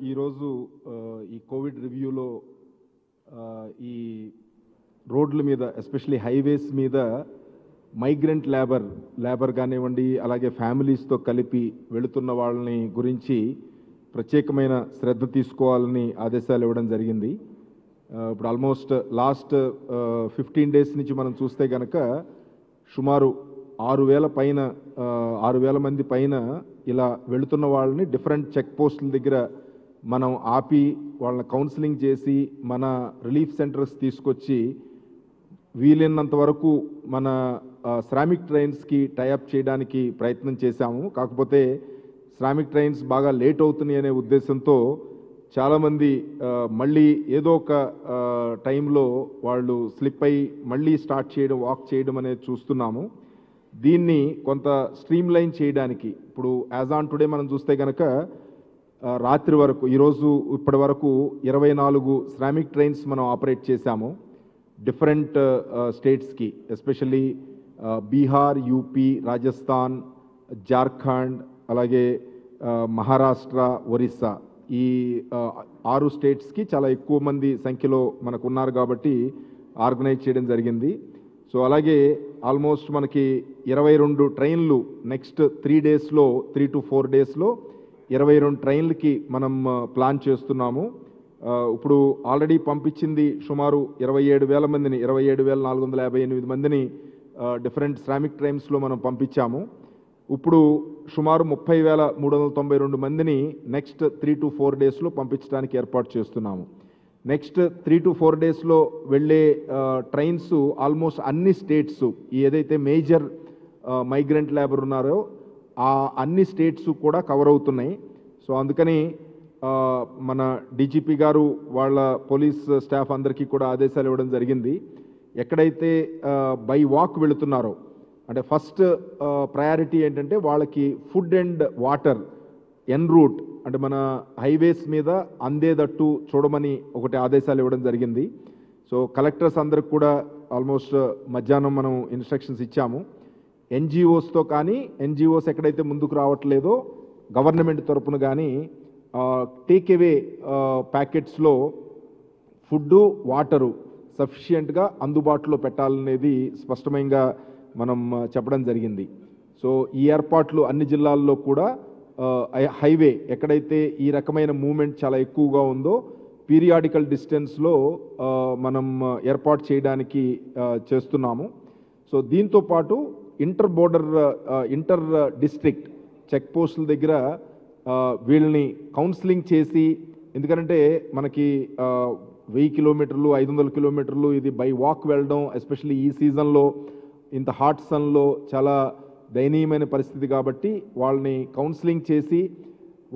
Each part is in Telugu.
ఈరోజు ఈ కోవిడ్ రివ్యూలో ఈ రోడ్ల మీద ఎస్పెషలీ హైవేస్ మీద మైగ్రెంట్ లేబర్ కానివ్వండి, అలాగే ఫ్యామిలీస్తో కలిపి వెళుతున్న వాళ్ళని గురించి ప్రత్యేకమైన శ్రద్ధ తీసుకోవాలని ఆదేశాలు ఇవ్వడం జరిగింది. ఇప్పుడు ఆల్మోస్ట్ లాస్ట్ 15 డేస్ నుంచి మనం చూస్తే కనుక సుమారు 6,000 మంది పైన ఇలా వెళుతున్న వాళ్ళని డిఫరెంట్ చెక్ పోస్టుల దగ్గర మనం ఆపి వాళ్ళని కౌన్సిలింగ్ చేసి మన రిలీఫ్ సెంటర్స్ తీసుకొచ్చి వీలైనంత వరకు మన శ్రామిక్ ట్రైన్స్కి టైఅప్ చేయడానికి ప్రయత్నం చేశాము. కాకపోతే శ్రామిక్ ట్రైన్స్ బాగా లేట్ అవుతున్నాయి అనే ఉద్దేశంతో చాలామంది మళ్ళీ ఏదో ఒక టైంలో వాళ్ళు స్లిప్ అయ్యి మళ్ళీ స్టార్ట్ చేయడం, వాక్ చేయడం అనేది చూస్తున్నాము. దీన్ని కొంత స్ట్రీమ్ లైన్ చేయడానికి ఇప్పుడు యాజ్ ఆన్ టుడే మనం చూస్తే కనుక రాత్రి వరకు ఈరోజు ఇప్పటి వరకు 24 శ్రామిక్ ట్రైన్స్ మనం ఆపరేట్ చేశాము డిఫరెంట్ స్టేట్స్కి, ఎస్పెషల్లీ బీహార్, యూపీ, రాజస్థాన్, జార్ఖండ్, అలాగే మహారాష్ట్ర, ఒరిస్సా, ఈ 6 స్టేట్స్కి చాలా ఎక్కువ మంది సంఖ్యలో మనకు ఉన్నారు కాబట్టి ఆర్గనైజ్ చేయడం జరిగింది. సో అలాగే ఆల్మోస్ట్ మనకి 22 ట్రైన్లు నెక్స్ట్ 3 డేస్లో 3 to 4 డేస్లో 22 ట్రైన్లకి మనం ప్లాన్ చేస్తున్నాము. ఇప్పుడు ఆల్రెడీ పంపించింది సుమారు 27,000 మందిని, 27,458 మందిని డిఫరెంట్ శ్రామిక్ ట్రైన్స్లో మనం పంపించాము. ఇప్పుడు సుమారు 30,392 మందిని నెక్స్ట్ 3 to 4 డేస్లో పంపించడానికి ఏర్పాటు చేస్తున్నాము. నెక్స్ట్ 3 to 4 డేస్లో వెళ్ళే ట్రైన్స్ ఆల్మోస్ట్ అన్ని స్టేట్స్ ఏదైతే మేజర్ మైగ్రెంట్ లేబర్ ఉన్నారో ఆ అన్ని స్టేట్స్ కూడా కవర్ అవుతున్నాయి. సో అందుకని మన డీజీపీ గారు వాళ్ళ పోలీస్ స్టాఫ్ అందరికీ కూడా ఆదేశాలు ఇవ్వడం జరిగింది. ఎక్కడైతే బై వాక్ వెళుతున్నారో అంటే ఫస్ట్ ప్రయారిటీ ఏంటంటే వాళ్ళకి food and water en route అంటే మన హైవేస్ మీద అందేదట్టు చూడమని ఒకటి ఆదేశాలు ఇవ్వడం జరిగింది. సో కలెక్టర్స్ అందరికి కూడా ఆల్మోస్ట్ మధ్యాహ్నం మనం ఇన్స్ట్రక్షన్స్ ఇచ్చాము. ఎన్జిఓస్తో కానీ ఎన్జిఓస్ ఎక్కడైతే ముందుకు రావట్లేదో గవర్నమెంట్ తరపున కానీ టేక్ అవే ప్యాకెట్స్లో ఫుడ్డు, వాటరు సఫిషియెంట్గా అందుబాటులో పెట్టాలనేది స్పష్టంగా మనం చెప్పడం జరిగింది. సో ఈ ఏర్పాట్లు అన్ని జిల్లాల్లో కూడా హైవే ఎక్కడైతే ఈ రకమైన మూమెంట్ చాలా ఎక్కువగా ఉందో పీరియాడికల్ డిస్టెన్స్లో మనం ఏర్పాటు చేయడానికి చేస్తున్నాము. సో దీంతోపాటు ఇంటర్ డిస్ట్రిక్ట్ చెక్ పోస్టుల దగ్గర వీళ్ళని కౌన్సిలింగ్ చేసి, ఎందుకంటే మనకి 1000 కిలోమీటర్లు 500 కిలోమీటర్లు ఇది బై వాక్ వెళ్ళడం, ఎస్పెషల్లీ ఈ సీజన్లో ఇంత హాట్ సన్లో చాలా దయనీయమైన పరిస్థితి కాబట్టి వాళ్ళని కౌన్సిలింగ్ చేసి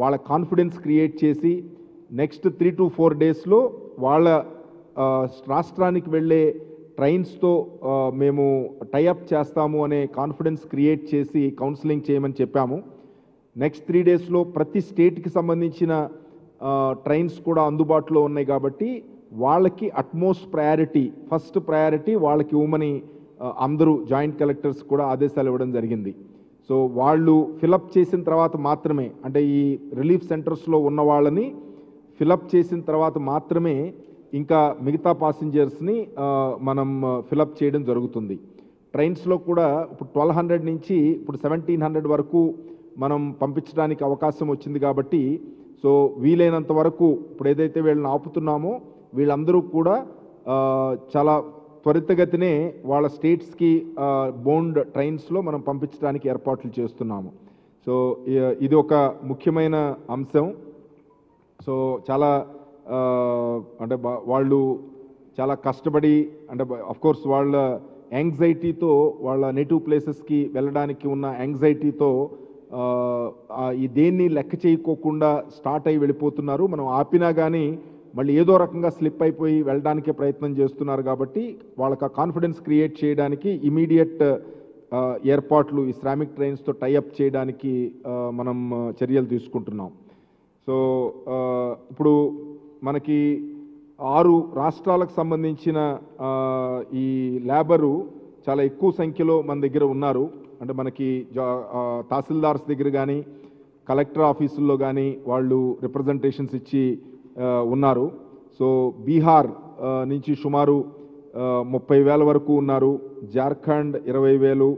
వాళ్ళ కాన్ఫిడెన్స్ క్రియేట్ చేసి నెక్స్ట్ 3 to 4 డేస్లో వాళ్ళ రాష్ట్రానికి వెళ్ళే ట్రైన్స్తో మేము టైఅప్ చేస్తాము అనే కాన్ఫిడెన్స్ క్రియేట్ చేసి కౌన్సిలింగ్ చేయమని చెప్పాము. నెక్స్ట్ 3 డేస్లో ప్రతి స్టేట్కి సంబంధించిన ట్రైన్స్ కూడా అందుబాటులో ఉన్నాయి కాబట్టి వాళ్ళకి అట్మోస్ట్ ప్రయారిటీ, ఫస్ట్ ప్రయారిటీ వాళ్ళకి ఇవ్వమని అందరూ జాయింట్ కలెక్టర్స్ కూడా ఆదేశాలు ఇవ్వడం జరిగింది. సో వాళ్ళు ఫిలప్ చేసిన తర్వాత మాత్రమే, అంటే ఈ రిలీఫ్ సెంటర్స్లో ఉన్న వాళ్ళని ఫిలప్ చేసిన తర్వాత మాత్రమే ఇంకా మిగతా పాసింజర్స్ని మనం ఫిలప్ చేయడం జరుగుతుంది. ట్రైన్స్లో కూడా ఇప్పుడు 1200 నుంచి ఇప్పుడు 1700 వరకు మనం పంపించడానికి అవకాశం వచ్చింది కాబట్టి సో వీలైనంత వరకు ఇప్పుడు ఏదైతే వీళ్ళని ఆపుతున్నామో వీళ్ళందరూ కూడా చాలా త్వరితగతినే వాళ్ళ స్టేట్స్కి బౌండ్ ట్రైన్స్లో మనం పంపించడానికి ఏర్పాట్లు చేస్తున్నాము. సో ఇది ఒక ముఖ్యమైన అంశం. సో చాలా అంటే వాళ్ళు చాలా కష్టపడి, అంటే అఫ్కోర్స్ వాళ్ళ యాంగ్జైటీతో, వాళ్ళ నేటివ్ ప్లేసెస్కి వెళ్ళడానికి ఉన్న యాంగ్జైటీతో ఈ దేన్ని లెక్క చేయకోకుండా స్టార్ట్ అయ్యి వెళ్ళిపోతున్నారు. మనం ఆపినా కానీ మళ్ళీ ఏదో రకంగా స్లిప్ అయిపోయి వెళ్ళడానికే ప్రయత్నం చేస్తున్నారు కాబట్టి వాళ్ళకి ఆ కాన్ఫిడెన్స్ క్రియేట్ చేయడానికి ఇమీడియట్ ఏర్పాట్లు ఈ శ్రామిక్ ట్రైన్స్తో టైఅప్ చేయడానికి మనం చర్యలు తీసుకుంటున్నాం. సో ఇప్పుడు మనకి 6 రాష్ట్రాలకు సంబంధించిన ఈ లేబరు చాలా ఎక్కువ సంఖ్యలో మన దగ్గర ఉన్నారు. అంటే మనకి తహసీల్దార్స్ దగ్గర కానీ కలెక్టర్ ఆఫీసుల్లో కానీ వాళ్ళు రిప్రజెంటేషన్స్ ఇచ్చి ఉన్నారు. సో బీహార్ నుంచి సుమారు 30,000 వరకు ఉన్నారు. Jharkhand 20,000,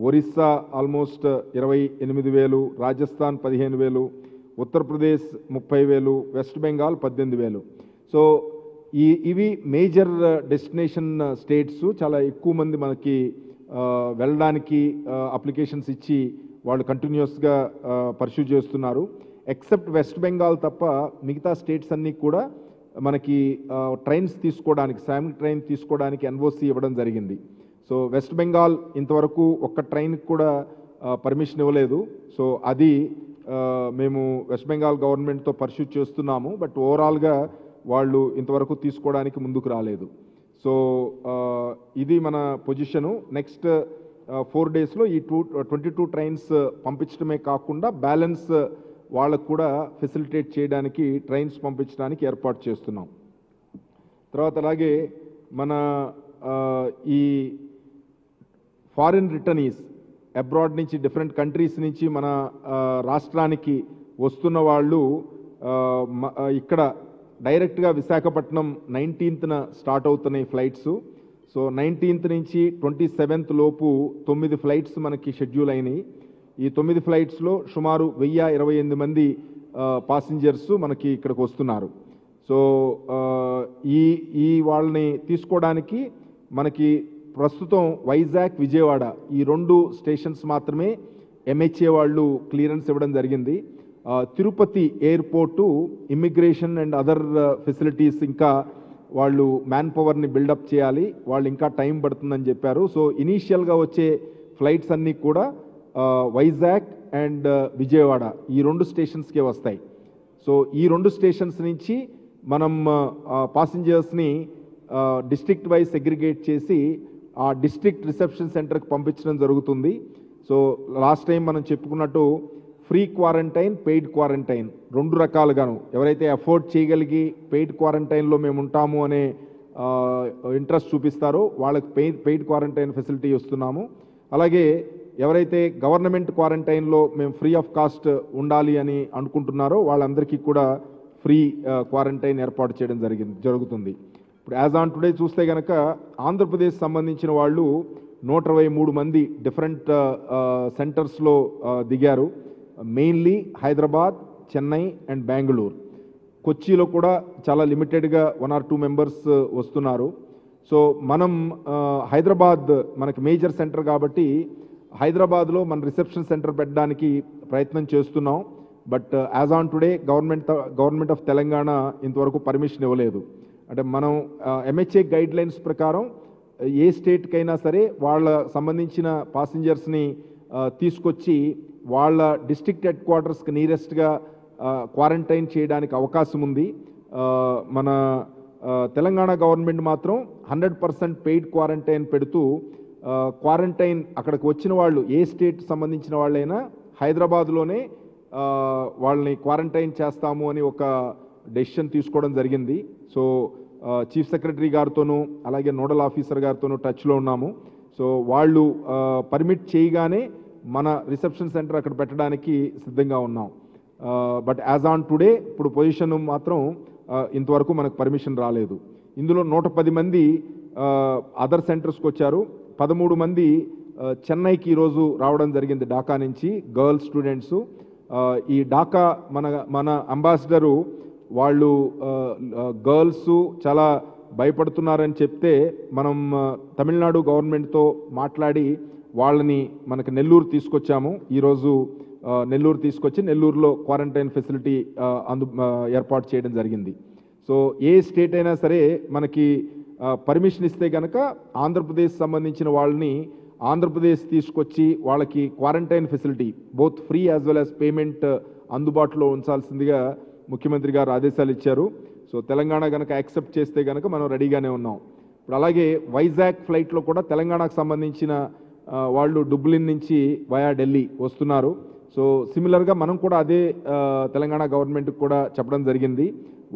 Orissa almost 28,000, Rajasthan 15,000, Uttar Pradesh 30,000, west Bengal 18,000. So ఇవి మేజర్ డెస్టినేషన్ స్టేట్స్. చాలా ఎక్కువ మంది మనకి వెళ్ళడానికి అప్లికేషన్స్ ఇచ్చి వాళ్ళు కంటిన్యూస్గా పర్స్యూ చేస్తున్నారు. ఎక్సెప్ట్ వెస్ట్ బెంగాల్ తప్ప మిగతా స్టేట్స్ అన్నీ కూడా మనకి ట్రైన్స్ తీసుకోవడానికి, శామింగ్ ట్రైన్ తీసుకోవడానికి ఎన్ఓసి ఇవ్వడం జరిగింది. సో వెస్ట్ బెంగాల్ ఇంతవరకు ఒక్క ట్రైన్కి కూడా పర్మిషన్ ఇవ్వలేదు. సో అది మేము వెస్ట్ బెంగాల్ గవర్నమెంట్తో పర్స్యూ చేస్తున్నాము. బట్ ఓవరాల్గా వాళ్ళు ఇంతవరకు తీసుకోవడానికి ముందుకు రాలేదు. సో ఇది మన పొజిషను. నెక్స్ట్ 4 డేస్లో ఈ 22 ట్రైన్స్ పంపించడమే కాకుండా బ్యాలెన్స్ వాళ్ళకు కూడా ఫెసిలిటేట్ చేయడానికి ట్రైన్స్ పంపించడానికి ఏర్పాటు చేస్తున్నాం. తర్వాత అలాగే మన ఈ ఫారిన్ రిటర్నీస్ అబ్రాడ్ నుంచి, డిఫరెంట్ కంట్రీస్ నుంచి మన రాష్ట్రానికి వస్తున్న వాళ్ళు ఇక్కడ డైరెక్ట్గా విశాఖపట్నం 19th స్టార్ట్ అవుతున్నాయి ఫ్లైట్స్. సో 19th నుంచి 27th లోపు 9 ఫ్లైట్స్ మనకి షెడ్యూల్ అయినాయి. ఈ 9 ఫ్లైట్స్లో సుమారు 1028 మంది పాసింజర్స్ మనకి ఇక్కడికి వస్తున్నారు. సో ఈ వాళ్ళని తీసుకోవడానికి మనకి ప్రస్తుతం వైజాగ్, విజయవాడ ఈ 2 స్టేషన్స్ మాత్రమే ఎంహెచ్ఏ వాళ్ళు క్లియరెన్స్ ఇవ్వడం జరిగింది. Tirupati airport immigration and other facilities ఇంకా వాళ్ళు మ్యాన్ పవర్ని బిల్డప్ చేయాలి, వాళ్ళు ఇంకా టైం పడుతుందని చెప్పారు. సో ఇనీషియల్గా వచ్చే ఫ్లైట్స్ అన్నీ కూడా వైజాగ్ అండ్ విజయవాడ ఈ 2 స్టేషన్స్కే వస్తాయి. సో ఈ 2 స్టేషన్స్ నుంచి మనం పాసింజర్స్ని డిస్ట్రిక్ట్ వైజ్ సెగ్రిగేట్ చేసి ఆ డిస్ట్రిక్ట్ రిసెప్షన్ సెంటర్కి పంపించడం జరుగుతుంది. సో లాస్ట్ టైం మనం చెప్పుకున్నట్టు ఫ్రీ క్వారంటైన్, పెయిడ్ క్వారంటైన్ 2 రకాలుగాను ఎవరైతే అఫోర్డ్ చేయగలిగి పెయిడ్ క్వారంటైన్లో మేము ఉంటాము అనే ఇంట్రెస్ట్ చూపిస్తారో వాళ్ళకి పెయిడ్ క్వారంటైన్ ఫెసిలిటీ ఇస్తున్నాము. అలాగే ఎవరైతే గవర్నమెంట్ క్వారంటైన్లో మేము ఫ్రీ ఆఫ్ కాస్ట్ ఉండాలి అని అనుకుంటున్నారో వాళ్ళందరికీ కూడా ఫ్రీ క్వారంటైన్ ఏర్పాటు చేయడం జరుగుతుంది. ఇప్పుడు యాజ్ ఆన్ టుడే చూస్తే కనుక ఆంధ్రప్రదేశ్ సంబంధించిన వాళ్ళు 123 మంది డిఫరెంట్ సెంటర్స్లో దిగారు. Mainly Hyderabad, Chennai and Bengaluru. కొచ్చిలో కూడా చాలా లిమిటెడ్గా 1 or 2 మెంబర్స్ వస్తున్నారు. సో మనం హైదరాబాద్ మనకి మేజర్ సెంటర్ కాబట్టి హైదరాబాద్లో మన రిసెప్షన్ సెంటర్ పెట్టడానికి ప్రయత్నం చేస్తున్నాం. But as on today government of Telangana ఇంతవరకు పర్మిషన్ ఇవ్వలేదు. అంటే మనం ఎంహెచ్ఏ గైడ్ లైన్స్ ప్రకారం ఏ స్టేట్కైనా సరే వాళ్ళ సంబంధించిన పాసింజర్స్ని తీసుకొచ్చి వాళ్ళ డిస్ట్రిక్ట్ హెడ్ క్వార్టర్స్కి నియరెస్ట్గా క్వారంటైన్ చేయడానికి అవకాశం ఉంది. మన తెలంగాణ గవర్నమెంట్ మాత్రం 100% పెయిడ్ క్వారంటైన్ పెడుతూ క్వారంటైన్ అక్కడికి వచ్చిన వాళ్ళు ఏ స్టేట్ సంబంధించిన వాళ్ళైనా హైదరాబాద్లోనే వాళ్ళని క్వారంటైన్ చేస్తాము అని ఒక డెసిషన్ తీసుకోవడం జరిగింది. సో చీఫ్ సెక్రటరీ గారితోనూ అలాగే నోడల్ ఆఫీసర్ గారితోనూ టచ్లో ఉన్నాము. సో వాళ్ళు పర్మిట్ చేయగానే మన రిసెప్షన్ సెంటర్ అక్కడ పెట్టడానికి సిద్ధంగా ఉన్నాం. బట్ యాజ్ ఆన్ టుడే ఇప్పుడు పొజిషన్ మాత్రం ఇంతవరకు మనకు పర్మిషన్ రాలేదు. ఇందులో 110 మంది అదర్ సెంటర్స్కి వచ్చారు. 13 మంది చెన్నైకి ఈరోజు రావడం జరిగింది ఢాకా నుంచి, గర్ల్స్ స్టూడెంట్స్. ఈ ఢాకా మన అంబాసిడరు వాళ్ళు గర్ల్స్ చాలా భయపడుతున్నారని చెప్తే మనం తమిళనాడు గవర్నమెంట్తో మాట్లాడి వాళ్ళని మనకు నెల్లూరు తీసుకొచ్చాము. ఈరోజు నెల్లూరు తీసుకొచ్చి నెల్లూరులో క్వారంటైన్ ఫెసిలిటీ ఏర్పాటు చేయడం జరిగింది. సో ఏ స్టేట్ అయినా సరే మనకి పర్మిషన్ ఇస్తే కనుక ఆంధ్రప్రదేశ్ సంబంధించిన వాళ్ళని ఆంధ్రప్రదేశ్ తీసుకొచ్చి వాళ్ళకి quarantine facility both free as well as payment అందుబాటులో ఉంచాల్సిందిగా ముఖ్యమంత్రి గారు ఆదేశాలు ఇచ్చారు. సో తెలంగాణ కనుక యాక్సెప్ట్ చేస్తే కనుక మనం రెడీగానే ఉన్నాం. ఇప్పుడు అలాగే వైజాగ్ ఫ్లైట్లో కూడా తెలంగాణకు సంబంధించిన వాళ్ళు డుబ్లిన్ నుంచి వయా ఢిల్లీ వస్తున్నారు. సో సిమిలర్గా మనం కూడా అదే తెలంగాణ గవర్నమెంట్కి కూడా చెప్పడం జరిగింది.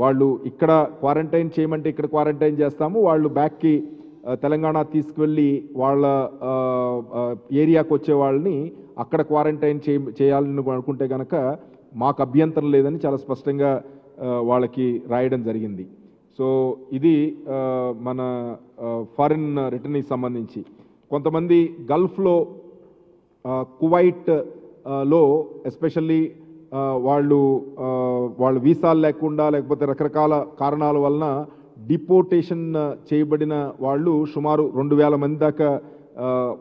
వాళ్ళు ఇక్కడ క్వారంటైన్ చేయమంటే ఇక్కడ క్వారంటైన్ చేస్తాము, వాళ్ళు బ్యాక్కి తెలంగాణ తీసుకువెళ్ళి వాళ్ళ ఏరియాకు వచ్చే వాళ్ళని అక్కడ క్వారంటైన్ చేయాలని అనుకుంటే కనుక మాకు అభ్యంతరం లేదని చాలా స్పష్టంగా వాళ్ళకి రాయడం జరిగింది. సో ఇది మన ఫారిన్ రిటర్నీకి సంబంధించి. కొంతమంది గల్ఫ్లో కువైట్ లో ఎస్పెషల్లీ వాళ్ళు వీసాలు లేకుండా లేకపోతే రకరకాల కారణాల వలన డిపోర్టేషన్ చేయబడిన వాళ్ళు సుమారు 2,000 మంది దాకా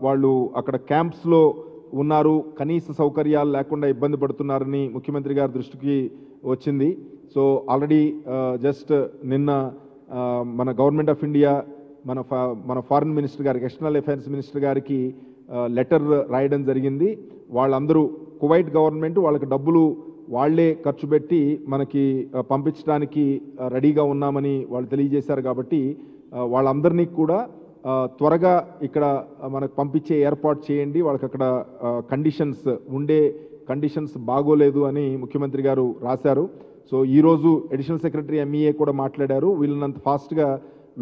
వాళ్ళు అక్కడ క్యాంప్స్లో ఉన్నారు, కనీస సౌకర్యాలు లేకుండా ఇబ్బంది పడుతున్నారని ముఖ్యమంత్రి గారి దృష్టికి వచ్చింది. సో ఆల్రెడీ జస్ట్ నిన్న మన గవర్నమెంట్ ఆఫ్ ఇండియా మన ఫారిన్ మినిస్టర్ గారికి, ఎక్స్టర్నల్ అఫైర్స్ మినిస్టర్ గారికి లెటర్ రాయడం జరిగింది. వాళ్ళందరూ కువైట్ గవర్నమెంట్ వాళ్ళకి డబ్బులు వాళ్లే ఖర్చు పెట్టి మనకి పంపించడానికి రెడీగా ఉన్నామని వాళ్ళు తెలియజేశారు. కాబట్టి వాళ్ళందరినీ కూడా త్వరగా ఇక్కడ మనకు పంపించే ఏర్పాటు చేయండి, వాళ్ళకి అక్కడ కండిషన్స్ బాగోలేదు అని ముఖ్యమంత్రి గారు రాశారు. సో ఈరోజు అడిషనల్ సెక్రటరీ ఎంఈఏ కూడా మాట్లాడారు, వీళ్ళనంత ఫాస్ట్గా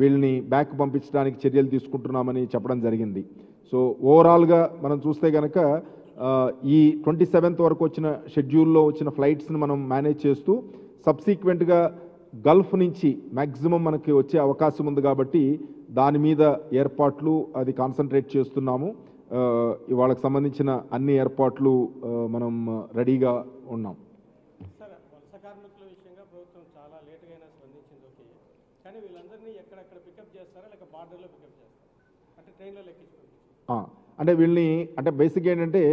వీళ్ళని బ్యాక్ పంపించడానికి చర్యలు తీసుకుంటున్నామని చెప్పడం జరిగింది. సో ఓవరాల్గా మనం చూస్తే కనుక ఈ 27th వరకు వచ్చిన షెడ్యూల్లో వచ్చిన ఫ్లైట్స్ని మనం మేనేజ్ చేస్తూ సబ్సీక్వెంట్గా గల్ఫ్ నుంచి మ్యాక్సిమం మనకి వచ్చే అవకాశం ఉంది కాబట్టి దాని మీద ఏర్పాట్లు అది కాన్సన్ట్రేట్ చేస్తున్నాము. వాళ్ళకి సంబంధించిన అన్ని ఏర్పాట్లు మనం రెడీగా ఉన్నాం. సార్, వలస కార్మికుల విషయంగా ప్రభుత్వం చాలా లేటుగా స్పందించింది, ఓకే. కానీ వీళ్ళందరినీ ఎక్కడెక్కడ పికప్ చేస్తారా లేక బార్డర్లో పికప్ చేస్తారా, అంటే ట్రైన్లో లెక్కించుకోండి? అంటే వీళ్ళని అంటే బేసిక్ ఏంటంటే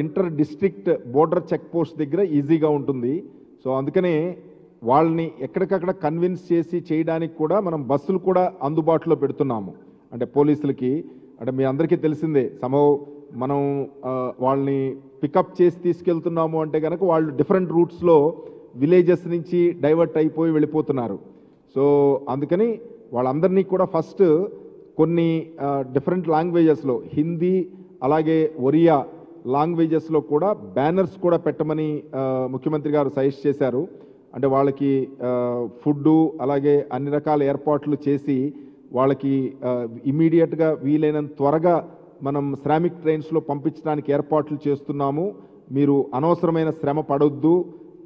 inter district border check post దగ్గర ఈజీగా ఉంటుంది. సో అందుకనే వాళ్ళని ఎక్కడికక్కడ కన్విన్స్ చేసి చేయడానికి కూడా మనం బస్సులు కూడా అందుబాటులో పెడుతున్నాము. అంటే పోలీసులకి, అంటే మీ అందరికీ తెలిసిందే, మనం వాళ్ళని పికప్ చేసి తీసుకెళ్తున్నాము అంటే కనుక వాళ్ళు డిఫరెంట్ రూట్స్లో విలేజెస్ నుంచి డైవర్ట్ అయిపోయి వెళ్ళిపోతున్నారు. సో అందుకని వాళ్ళందరినీ కూడా ఫస్ట్ కొన్ని డిఫరెంట్ లాంగ్వేజెస్లో, హిందీ అలాగే ఒరియా లాంగ్వేజెస్లో కూడా బ్యానర్స్ కూడా పెట్టమని ముఖ్యమంత్రి గారు సజెస్ట్ చేశారు. అంటే వాళ్ళకి ఫుడ్డు అలాగే అన్ని రకాల ఏర్పాట్లు చేసి వాళ్ళకి ఇమీడియట్గా వీలైనంత త్వరగా మనం శ్రామిక్ ట్రైన్స్లో పంపించడానికి ఏర్పాట్లు చేస్తున్నాము, మీరు అనవసరమైన శ్రమ పడొద్దు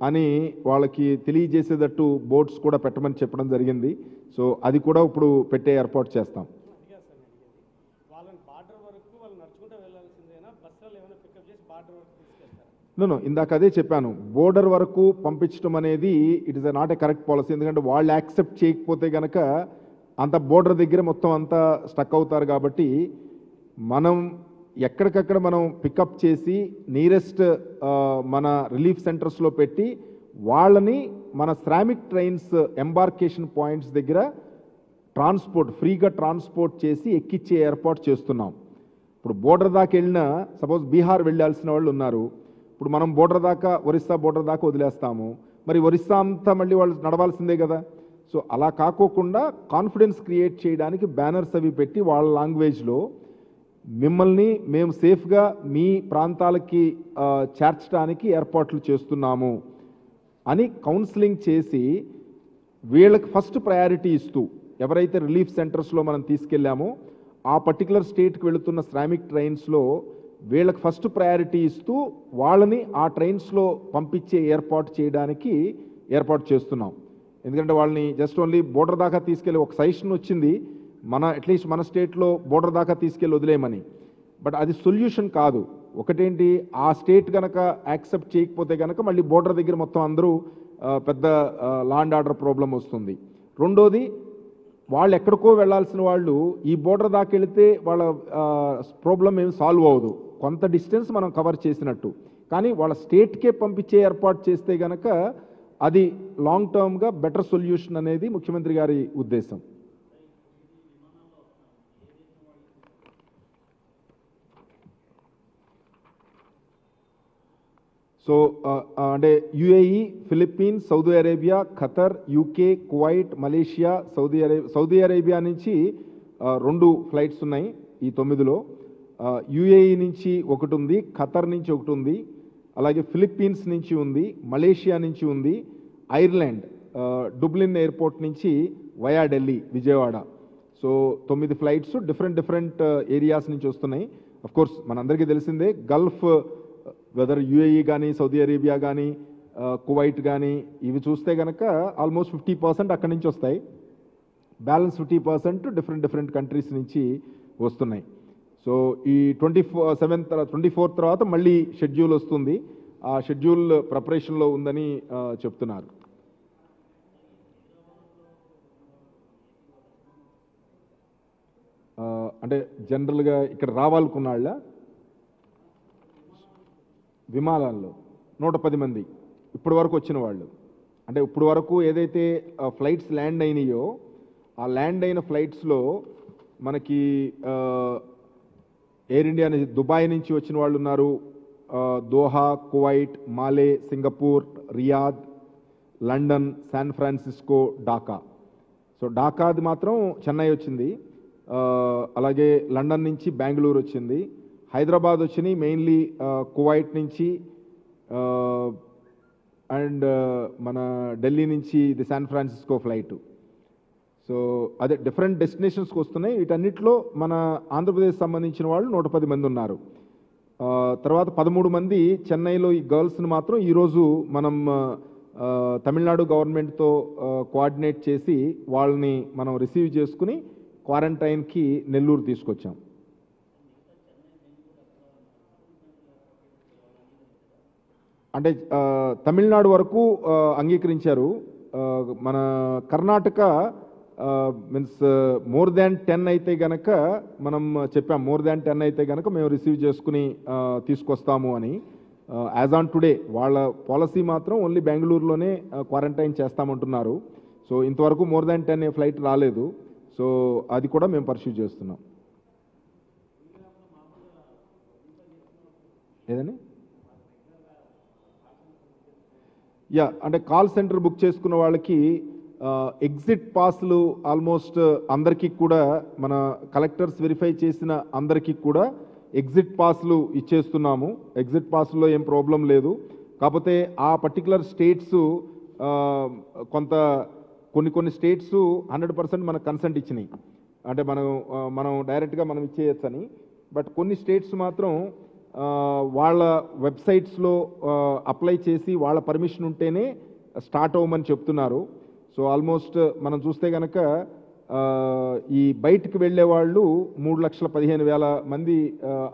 అని వాళ్ళకి తెలియజేసేటట్టు బోర్డ్స్ కూడా పెట్టమని చెప్పడం జరిగింది. సో అది కూడా ఇప్పుడు పెట్టే ఏర్పాటు చేస్తాం. నో ఇందాక అదే చెప్పాను, బోర్డర్ వరకు పంపించడం అనేది it is not a correct policy. ఎందుకంటే వాళ్ళు యాక్సెప్ట్ చేయకపోతే కనుక అంత బోర్డర్ దగ్గర మొత్తం అంతా స్టక్ అవుతారు. కాబట్టి మనం ఎక్కడికక్కడ మనం పికప్ చేసి నియరెస్ట్ మన రిలీఫ్ సెంటర్స్లో పెట్టి వాళ్ళని మన శ్రామిక్ ట్రైన్స్ ఎంబార్కేషన్ పాయింట్స్ దగ్గర ఫ్రీగా ట్రాన్స్పోర్ట్ చేసి ఎక్కిచ్చే ఏర్పాటు చేస్తున్నాం. ఇప్పుడు బోర్డర్ దాకా వెళ్ళినా, సపోజ్ బీహార్ వెళ్ళాల్సిన వాళ్ళు ఉన్నారు, ఇప్పుడు మనం ఒరిస్సా బోర్డర్ దాకా వదిలేస్తాము, మరి ఒరిస్సా అంతా మళ్ళీ వాళ్ళు నడవాల్సిందే కదా. సో అలా కాకోకుండా కాన్ఫిడెన్స్ క్రియేట్ చేయడానికి బ్యానర్స్ అవి పెట్టి వాళ్ళ లాంగ్వేజ్లో మిమ్మల్ని మేము సేఫ్గా మీ ప్రాంతాలకి చేర్చడానికి ఏర్పాట్లు చేస్తున్నాము అని కౌన్సిలింగ్ చేసి వీళ్ళకి ఫస్ట్ ప్రయారిటీ ఇస్తూ, ఎవరైతే రిలీఫ్ సెంటర్స్లో మనం తీసుకెళ్ళామో ఆ పర్టికులర్ స్టేట్కి వెళుతున్న శ్రామిక్ ట్రైన్స్లో వీళ్ళకి ఫస్ట్ ప్రయారిటీ ఇస్తూ వాళ్ళని ఆ ట్రైన్స్లో పంపించే ఏర్పాటు చేస్తున్నాం. ఎందుకంటే వాళ్ళని జస్ట్ ఓన్లీ బోర్డర్ దాకా తీసుకెళ్ళి ఒక సజెషన్ వచ్చింది, అట్లీస్ట్ మన స్టేట్లో బోర్డర్ దాకా తీసుకెళ్ళి వదిలేయమని. బట్ అది సొల్యూషన్ కాదు. ఒకటేంటి, ఆ స్టేట్ కనుక యాక్సెప్ట్ చేయకపోతే కనుక మళ్ళీ బోర్డర్ దగ్గర మొత్తం అందరూ పెద్ద లా అండ్ ఆర్డర్ ప్రాబ్లం వస్తుంది. రెండోది, వాళ్ళు ఎక్కడికో వెళ్లాల్సిన వాళ్ళు ఈ బోర్డర్ దాకా వెళితే వాళ్ళ ప్రాబ్లం ఏమి సాల్వ్ అవ్వదు, కొంత డిస్టెన్స్ మనం కవర్ చేసినట్టు. కానీ వాళ్ళ స్టేట్కే పంపించే ఏర్పాటు చేస్తే కనుక అది లాంగ్ టర్మ్గా బెటర్ సొల్యూషన్ అనేది ముఖ్యమంత్రి గారి ఉద్దేశం. సో అంటే UAE, Philippines, Saudi Arabia, Qatar, UK, Kuwait, Malaysia, Saudi Arabia నుంచి 2 ఫ్లైట్స్ ఉన్నాయి ఈ 9లో. యుఏఈ నుంచి 1 ఉంది, ఖతర్ నుంచి 1 ఉంది, అలాగే ఫిలిప్పీన్స్ నుంచి ఉంది, మలేషియా నుంచి ఉంది, ఐర్లాండ్ డుబ్లిన్ ఎయిర్పోర్ట్ నుంచి via Delhi, Vijayawada. So 9 flights different areas నుంచి వస్తున్నాయి. అఫ్ కోర్స్ మనందరికీ తెలిసిందే, గల్ఫ్ వెదర్ యుఏఈ కానీ సౌదీ అరేబియా కానీ కువైట్ కానీ ఇవి చూస్తే కనుక ఆల్మోస్ట్ 50% అక్కడి నుంచి వస్తాయి. బ్యాలెన్స్ 50% డిఫరెంట్ కంట్రీస్ నుంచి వస్తున్నాయి. సో ఈ 24 తర్వాత మళ్ళీ షెడ్యూల్ వస్తుంది. ఆ షెడ్యూల్ ప్రిపరేషన్లో ఉందని చెప్తున్నారు. అంటే జనరల్గా ఇక్కడ రావాలనుకున్నాళ్ళ విమానాల్లో 110 మంది ఇప్పటి వరకు వచ్చిన వాళ్ళు. అంటే ఇప్పుడు వరకు ఏదైతే ఫ్లైట్స్ ల్యాండ్ అయినాయో ఆ ల్యాండ్ అయిన ఫ్లైట్స్లో మనకి ఎయిర్ ఇండియా దుబాయ్ నుంచి వచ్చిన వాళ్ళు ఉన్నారు, Doha, Kuwait, Male, Singapore, Riyadh, London, San Francisco, Dhaka. So ఢాకాది మాత్రం చెన్నై వచ్చింది, అలాగే లండన్ నుంచి బెంగళూరు వచ్చింది, హైదరాబాద్ వచ్చినాయి మెయిన్లీ కువైట్ నుంచి అండ్ మన ఢిల్లీ నుంచి ఇది శాన్ ఫ్రాన్సిస్కో ఫ్లైట్. సో అదే డిఫరెంట్ డెస్టినేషన్స్కి వస్తున్నాయి. వీటన్నిటిలో మన ఆంధ్రప్రదేశ్ సంబంధించిన వాళ్ళు 110 మంది ఉన్నారు. తర్వాత 13 మంది చెన్నైలో ఈ గర్ల్స్ని మాత్రం ఈరోజు మనం తమిళనాడు గవర్నమెంట్తో కోఆర్డినేట్ చేసి వాళ్ళని మనం రిసీవ్ చేసుకుని క్వారంటైన్కి నెల్లూరు తీసుకొచ్చాం. అంటే తమిళనాడు వరకు అంగీకరించారు. మన కర్ణాటక మీన్స్ మోర్ దాన్ 10 అయితే గనక మనం చెప్పాం, మోర్ దాన్ 10 అయితే గనక మేము రిసీవ్ చేసుకుని తీసుకొస్తాము అని. యాజ్ ఆన్ టుడే వాళ్ళ పాలసీ మాత్రం ఓన్లీ బెంగళూరులోనే క్వారంటైన్ చేస్తామంటున్నారు. సో ఇంతవరకు మోర్ దాన్ 10 ఫ్లైట్ రాలేదు. సో అది కూడా మేము పర్స్యూ చేస్తున్నాం. ఏదని అంటే కాల్ సెంటర్ బుక్ చేసుకున్న వాళ్ళకి ఎగ్జిట్ పాస్లు ఆల్మోస్ట్ అందరికీ కూడా మన కలెక్టర్స్ వెరిఫై చేసిన అందరికీ కూడా ఎగ్జిట్ పాస్లు ఇచ్చేస్తున్నాము. ఎగ్జిట్ పాస్లో ఏం ప్రాబ్లం లేదు. కాకపోతే ఆ పర్టికులర్ స్టేట్స్ కొంత కొన్ని స్టేట్స్ 100% మనకు కన్సెంట్ ఇచ్చినాయి. అంటే మనం డైరెక్ట్గా మనం ఇచ్చేయచ్చని. బట్ కొన్ని స్టేట్స్ మాత్రం వాళ్ళ వెబ్సైట్స్లో అప్లై చేసి వాళ్ళ పర్మిషన్ ఉంటేనే స్టార్ట్ అవ్వమని చెప్తున్నారు. సో ఆల్మోస్ట్ మనం చూస్తే కనుక ఈ బయటికి వెళ్ళే వాళ్ళు 3,15,000 మంది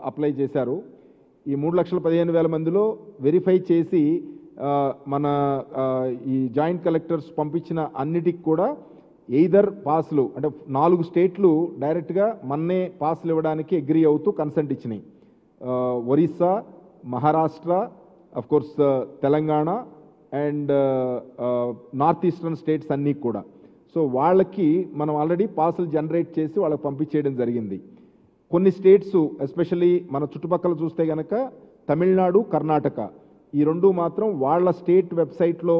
అప్లై చేశారు. ఈ 3,15,000 మందిలో వెరిఫై చేసి మన ఈ జాయింట్ కలెక్టర్స్ పంపించిన అన్నిటికి కూడా ఎయిదర్ పాస్లు అంటే 4 స్టేట్లు డైరెక్ట్గా మన్నే పాస్లు ఇవ్వడానికి అగ్రీ అవుతూ కన్సెంట్ ఇచ్చినాయి. Orissa, Maharashtra, of course Telangana and north eastern states అన్నీ కూడా. సో వాళ్ళకి మనం ఆల్రెడీ పాసులు జనరేట్ చేసి వాళ్ళకి పంపించేయడం జరిగింది. కొన్ని స్టేట్స్ ఎస్పెషల్లీ మన చుట్టుపక్కల చూస్తే కనుక తమిళనాడు, కర్ణాటక ఈ రెండు మాత్రం వాళ్ళ స్టేట్ వెబ్సైట్లో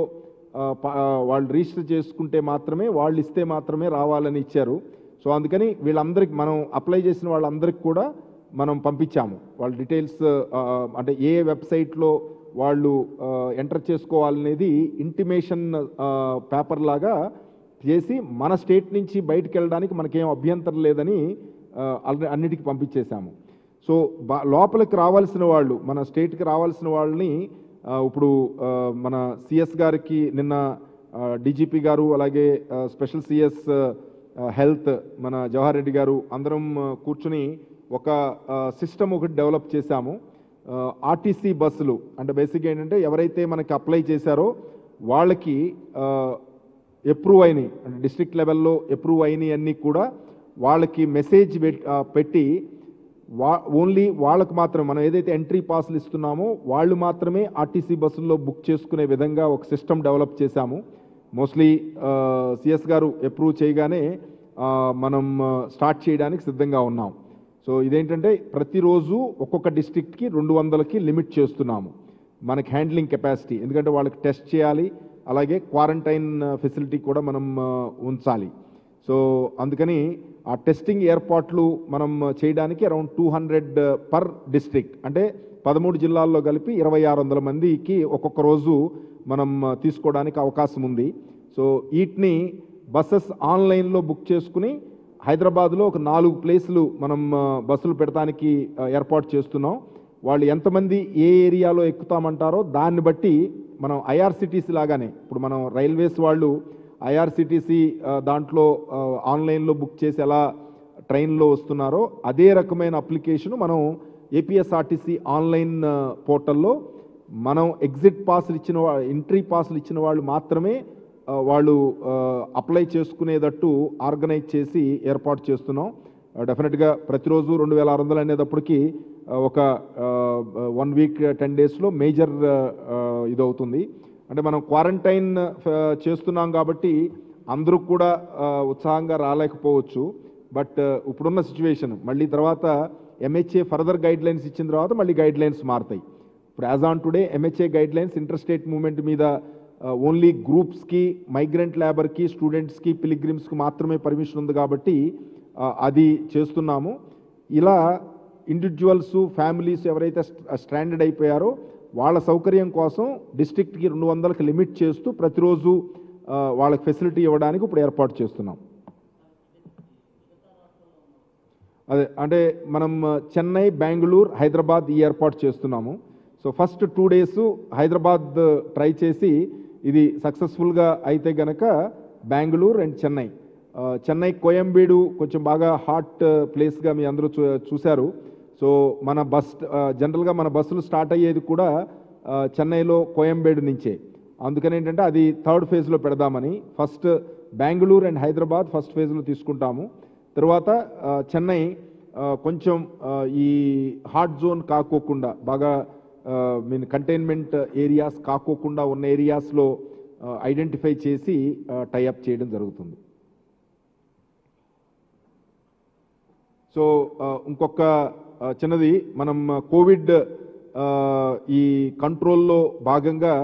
వాళ్ళు రిజిస్టర్ చేసుకుంటే మాత్రమే, వాళ్ళు ఇస్తే మాత్రమే రావాలని ఇచ్చారు. సో అందుకని వీళ్ళందరికీ మనం అప్లై చేసిన వాళ్ళందరికీ కూడా మనం పంపించాము. వాళ్ళ డీటెయిల్స్ అంటే ఏ వెబ్సైట్లో వాళ్ళు ఎంటర్ చేసుకోవాలనేది ఇంటిమేషన్ పేపర్ లాగా చేసి మన స్టేట్ నుంచి బయటకు వెళ్ళడానికి మనకేం అభ్యంతరం లేదని అన్నిటికీ పంపించేశాము. సో లోపలికి రావాల్సిన వాళ్ళు, మన స్టేట్కి రావాల్సిన వాళ్ళని ఇప్పుడు మన సిఎస్ గారికి నిన్న డీజీపీ గారు అలాగే స్పెషల్ సిఎస్ హెల్త్ మన జవహర్ రెడ్డి గారు అందరం కూర్చుని ఒక సిస్టమ్ ఒకటి డెవలప్ చేశాము. ఆర్టీసీ బస్సులు అంటే బేసిక్గా ఏంటంటే ఎవరైతే మనకి అప్లై చేశారో వాళ్ళకి అప్రూవ్ అయినాయి అంటే డిస్ట్రిక్ట్ లెవెల్లో అప్రూవ్ అయినాయి అన్నీ కూడా వాళ్ళకి మెసేజ్ పెట్టి ఓన్లీ వాళ్ళకు మాత్రమే మనం ఏదైతే ఎంట్రీ పాస్లు ఇస్తున్నామో వాళ్ళు మాత్రమే ఆర్టీసీ బస్సుల్లో బుక్ చేసుకునే విధంగా ఒక సిస్టమ్ డెవలప్ చేశాము. మోస్ట్లీ సిఎస్ గారు అప్రూవ్ చేయగానే మనం స్టార్ట్ చేయడానికి సిద్ధంగా ఉన్నాం. సో ఇదేంటంటే ప్రతిరోజు ఒక్కొక్క డిస్ట్రిక్ట్కి 200కి లిమిట్ చేస్తున్నాము మనకి హ్యాండ్లింగ్ కెపాసిటీ. ఎందుకంటే వాళ్ళకి టెస్ట్ చేయాలి, అలాగే క్వారంటైన్ ఫెసిలిటీ కూడా మనం ఉంచాలి. సో అందుకని ఆ టెస్టింగ్ ఏర్పాట్లు మనం చేయడానికి అరౌండ్ 200 పర్ డిస్ట్రిక్ట్ అంటే 13 జిల్లాల్లో కలిపి 2,600 మందికి ఒక్కొక్క రోజు మనం తీసుకోవడానికి అవకాశం ఉంది. సో వీటిని బస్సెస్ ఆన్లైన్లో బుక్ చేసుకుని హైదరాబాద్లో ఒక 4 ప్లేసులు మనం బస్సులు పెడతానికి ఏర్పాటు చేస్తున్నాం. వాళ్ళు ఎంతమంది ఏ ఏరియాలో ఎక్కుతామంటారో దాన్ని బట్టి మనం ఐఆర్సిటీసీ లాగానే ఇప్పుడు మనం రైల్వేస్ వాళ్ళు ఐఆర్సిటీసీ దాంట్లో ఆన్లైన్లో బుక్ చేసి ఎలా ట్రైన్లో వస్తున్నారో అదే రకమైన అప్లికేషన్ మనం ఏపీఎస్ఆర్టీసీ ఆన్లైన్ పోర్టల్లో మనం ఎగ్జిట్ పాస్లు ఇచ్చిన ఎంట్రీ పాస్లు ఇచ్చిన వాళ్ళు మాత్రమే వాళ్ళు అప్లై చేసుకునేటట్టు ఆర్గనైజ్ చేసి ఏర్పాటు చేస్తున్నాం. డెఫినెట్గా ప్రతిరోజు 2600 అనేటప్పటికీ ఒక 1 వీక్ 10 డేస్లో మేజర్ ఇదవుతుంది. అంటే మనం క్వారంటైన్ చేస్తున్నాం కాబట్టి అందరూ కూడా ఉత్సాహంగా రాలేకపోవచ్చు. బట్ ఇప్పుడున్న సిచ్యువేషన్ మళ్ళీ తర్వాత ఎంహెచ్ఏ ఫర్దర్ గైడ్లైన్స్ ఇచ్చిన తర్వాత మళ్ళీ గైడ్లైన్స్ మారుతాయి. ఇప్పుడు as on today MHA guidelines inter state movement మీద ఓన్లీ గ్రూప్స్కి, మైగ్రెంట్ లేబర్కి, స్టూడెంట్స్కి, పిలిగ్రిమ్స్కి మాత్రమే పర్మిషన్ ఉంది కాబట్టి అది చేస్తున్నాము. ఇలా ఇండివిజువల్స్, ఫ్యామిలీస్ ఎవరైతే స్ట్రాండెడ్ అయిపోయారో వాళ్ళ సౌకర్యం కోసం డిస్ట్రిక్ట్కి 200కి లిమిట్ చేస్తూ ప్రతిరోజు వాళ్ళకి ఫెసిలిటీ ఇవ్వడానికి ఇప్పుడు ఏర్పాటు చేస్తున్నాం. అదే అంటే మనం చెన్నై, బెంగళూరు, హైదరాబాద్ ఈ ఏర్పాటు చేస్తున్నాము. So first 2 days Hyderabad try చేసి ఇది సక్సెస్ఫుల్గా అయితే గనక బెంగళూరు అండ్ చెన్నై. చెన్నై కోయంబేడు కొంచెం బాగా హాట్ ప్లేస్గా మీ అందరూ చూశారు. సో మన జనరల్గా మన బస్సులు స్టార్ట్ అయ్యేది కూడా చెన్నైలో కోయంబేడు నుంచే. అందుకని ఏంటంటే అది 3rd ఫేజ్లో పెడదామని first Bengaluru and Hyderabad first ఫేజ్లో తీసుకుంటాము. తర్వాత చెన్నై కొంచెం ఈ హాట్ జోన్ కాకోకుండా బాగా కంటైన్మెంట్ ఏరియాస్ కాకోకుండా ఉన్న ఏరియాస్లో ఐడెంటిఫై చేసి టైఅప్ చేయడం జరుగుతుంది. సో ఇంకొక చిన్నది, మనం కోవిడ్ ఈ కంట్రోల్లో భాగంగా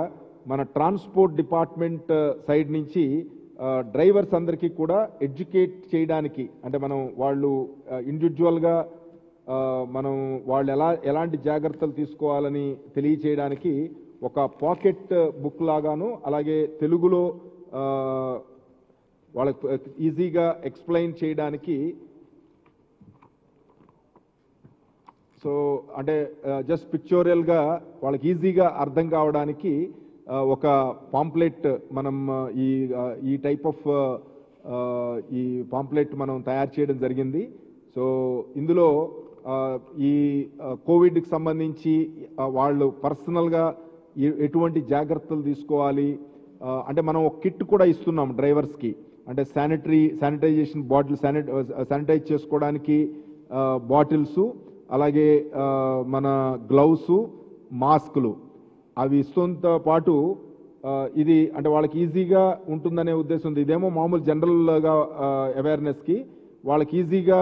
మన ట్రాన్స్పోర్ట్ డిపార్ట్మెంట్ సైడ్ నుంచి డ్రైవర్స్ అందరికీ కూడా ఎడ్యుకేట్ చేయడానికి, అంటే మనం వాళ్ళు ఇండివిజువల్గా మనం వాళ్ళు ఎలాంటి జాగ్రత్తలు తీసుకోవాలని తెలియచేయడానికి ఒక పాకెట్ బుక్ లాగాను, అలాగే తెలుగులో వాళ్ళకి ఈజీగా ఎక్స్ప్లెయిన్ చేయడానికి, సో అంటే జస్ట్ పిక్చోరియల్గా వాళ్ళకి ఈజీగా అర్థం కావడానికి ఒక పాంప్లెట్ మనం ఈ టైప్ ఆఫ్ ఈ పాంప్లెట్ మనం తయారు చేయడం జరిగింది. సో ఇందులో ఈ కోవిడ్కి సంబంధించి వాళ్ళు పర్సనల్గా ఎటువంటి జాగ్రత్తలు తీసుకోవాలి, అంటే మనం ఒక కిట్ కూడా ఇస్తున్నాం డ్రైవర్స్కి. అంటే శానిటైజేషన్ బాటిల్, శానిటైజ్ చేసుకోవడానికి బాటిల్స్, అలాగే మన గ్లౌస్, మాస్కులు అవి ఇస్తుంతో పాటు ఇది అంటే వాళ్ళకి ఈజీగా ఉంటుందనే ఉద్దేశం. ఇదేమో మామూలు జనరల్గా అవేర్నెస్కి, వాళ్ళకి ఈజీగా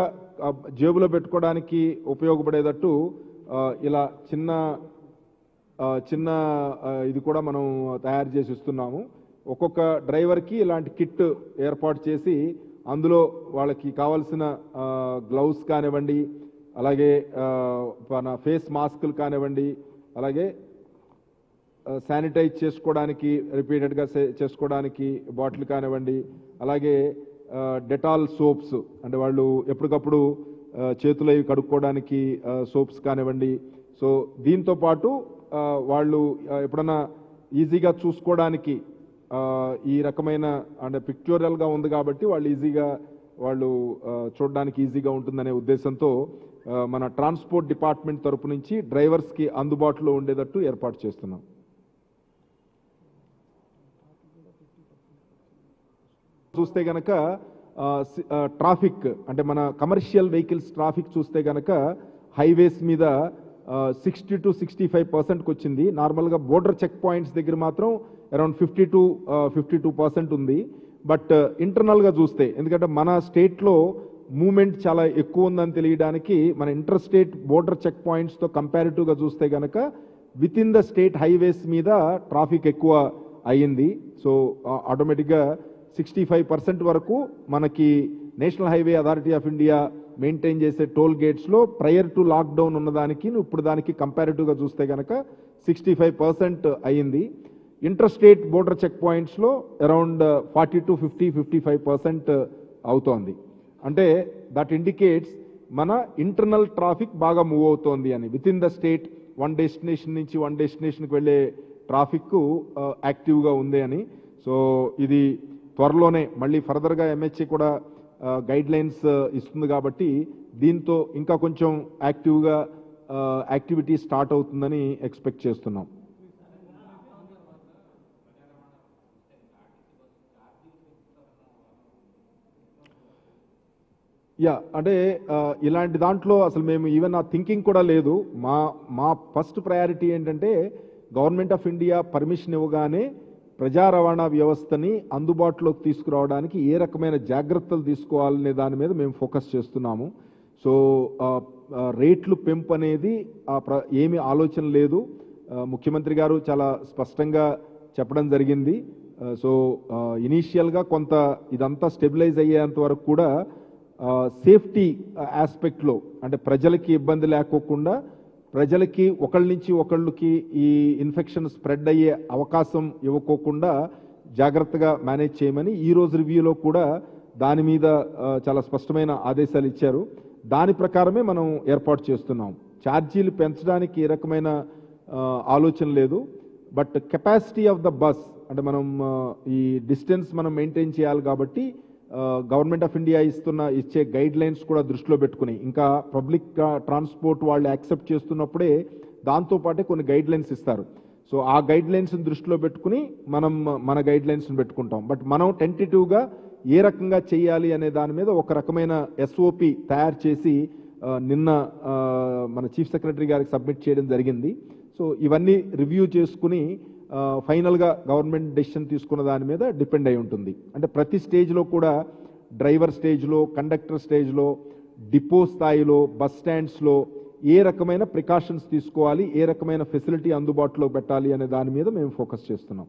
జేబులో పెట్టుకోవడానికి ఉపయోగపడేటట్టు ఇలా చిన్న ఇది కూడా మనం తయారు చేసి ఇస్తున్నాము. ఒక్కొక్క డ్రైవర్కి ఇలాంటి కిట్ ఏర్పాటు చేసి అందులో వాళ్ళకి కావాల్సిన గ్లౌస్ కానివ్వండి, అలాగే మన ఫేస్ మాస్కులు కానివ్వండి, అలాగే శానిటైజ్ చేసుకోవడానికి రిపీటెడ్గా చేసుకోవడానికి బాటిల్ కానివ్వండి, అలాగే డెటాల్ సోప్స్, అంటే వాళ్ళు ఎప్పటికప్పుడు చేతులు అవి కడుక్కోవడానికి సోప్స్ కానివ్వండి. సో దీంతో పాటు వాళ్ళు ఎప్పుడన్నా ఈజీగా చూసుకోవడానికి ఈ రకమైన అంటే పిక్చోరియల్గా ఉంది కాబట్టి వాళ్ళు ఈజీగా చూడడానికి ఈజీగా ఉంటుందనే ఉద్దేశంతో మన ట్రాన్స్పోర్ట్ డిపార్ట్మెంట్ తరపు నుంచి డ్రైవర్స్కి అందుబాటులో ఉండేటట్టు ఏర్పాటు చేస్తున్నాం. చూస్తే గనక ట్రాఫిక్, అంటే మన కమర్షియల్ వెహికల్స్ ట్రాఫిక్ చూస్తే గనక హైవేస్ మీద 60 to 65% వచ్చింది. నార్మల్గా బోర్డర్ చెక్ పాయింట్స్ దగ్గర మాత్రం అరౌండ్ 52% ఉంది. బట్ ఇంటర్నల్గా చూస్తే, ఎందుకంటే మన స్టేట్లో మూమెంట్ చాలా ఎక్కువ ఉందని తెలియడానికి మన ఇంటర్ స్టేట్ బోర్డర్ చెక్ పాయింట్స్తో కంపారిటివ్గా చూస్తే గనక within the state highways మీద ట్రాఫిక్ ఎక్కువ అయ్యింది. సో ఆటోమేటిక్గా 65% వరకు మనకి national highway authority of India maintain చేసే టోల్ గేట్స్లో ప్రయర్ టు లాక్డౌన్ ఉన్నదానికి ఇప్పుడు దానికి కంపారిటివ్గా చూస్తే కనుక 65% అయ్యింది. ఇంటర్ స్టేట్ బోర్డర్ చెక్ పాయింట్స్లో అరౌండ్ 40 to 55% అవుతోంది. అంటే దట్ ఇండికేట్స్ మన ఇంటర్నల్ ట్రాఫిక్ బాగా మూవ్ అవుతోంది అని. Within the state one destination నుంచి వన్ డెస్టినేషన్కి వెళ్ళే ట్రాఫిక్ యాక్టివ్గా ఉంది అని. సో ఇది త్వరలోనే మళ్ళీ ఫర్దర్గా MHA కూడా గైడ్ లైన్స్ ఇస్తుంది కాబట్టి దీంతో ఇంకా కొంచెం యాక్టివ్గా యాక్టివిటీ స్టార్ట్ అవుతుందని ఎక్స్పెక్ట్ చేస్తున్నాం. అంటే ఇలాంటి దాంట్లో అసలు మేము ఈవెన్ ఆ థింకింగ్ కూడా లేదు. మా ఫస్ట్ ప్రయారిటీ ఏంటంటే గవర్నమెంట్ ఆఫ్ ఇండియా పర్మిషన్ ఇవ్వగానే ప్రజా రవాణా వ్యవస్థని అందుబాటులోకి తీసుకురావడానికి ఏ రకమైన జాగ్రత్తలు తీసుకోవాలనే దాని మీద మేము ఫోకస్ చేస్తున్నాము. సో రేట్లు పెంపు అనేది ఏమీ ఆలోచన లేదు. ముఖ్యమంత్రి గారు చాలా స్పష్టంగా చెప్పడం జరిగింది. సో ఇనీషియల్గా కొంత ఇదంతా స్టెబిలైజ్ అయ్యేంత వరకు కూడా సేఫ్టీ ఆస్పెక్ట్లో అంటే ప్రజలకి ఇబ్బంది లేకోకుండా ప్రజలకి ఒకళ్ళ నుంచి ఒకళ్ళకి ఈ ఇన్ఫెక్షన్ స్ప్రెడ్ అయ్యే అవకాశం ఇవ్వకోకుండా జాగ్రత్తగా మేనేజ్ చేయమని ఈరోజు రివ్యూలో కూడా దాని మీద చాలా స్పష్టమైన ఆదేశాలు ఇచ్చారు. దాని ప్రకారమే మనం ఏర్పాటు చేస్తున్నాం. ఛార్జీలు పెంచడానికి ఏ రకమైన ఆలోచన లేదు. But capacity of the bus అంటే మనం ఈ డిస్టెన్స్ మనం మెయింటైన్ చేయాలి కాబట్టి గవర్నమెంట్ ఆఫ్ ఇండియా ఇచ్చే గైడ్ లైన్స్ కూడా దృష్టిలో పెట్టుకుని ఇంకా పబ్లిక్ ట్రాన్స్పోర్ట్ వాళ్ళు యాక్సెప్ట్ చేస్తున్నప్పుడే దాంతోపాటే కొన్ని గైడ్ లైన్స్ ఇస్తారు. సో ఆ గైడ్ లైన్స్ని దృష్టిలో పెట్టుకుని మనం మన గైడ్ లైన్స్ని పెట్టుకుంటాం. బట్ మనం టెంటేటివ్గా ఏ రకంగా చేయాలి అనే దాని మీద ఒక రకమైన SOP తయారు చేసి నిన్న మన చీఫ్ సెక్రటరీ గారికి సబ్మిట్ చేయడం జరిగింది. సో ఇవన్నీ రివ్యూ చేసుకుని ఫైనల్గా గవర్నమెంట్ డెసిషన్ తీసుకున్న దాని మీద డిపెండ్ అయి ఉంటుంది. అంటే ప్రతి స్టేజ్లో కూడా డ్రైవర్ స్టేజ్లో, కండక్టర్ స్టేజ్లో, డిపో స్థాయిలో, బస్ స్టాండ్స్లో ఏ రకమైన ప్రికాషన్స్ తీసుకోవాలి, ఏ రకమైన ఫెసిలిటీ అందుబాటులో పెట్టాలి అనే దాని మీద మేము ఫోకస్ చేస్తున్నాం.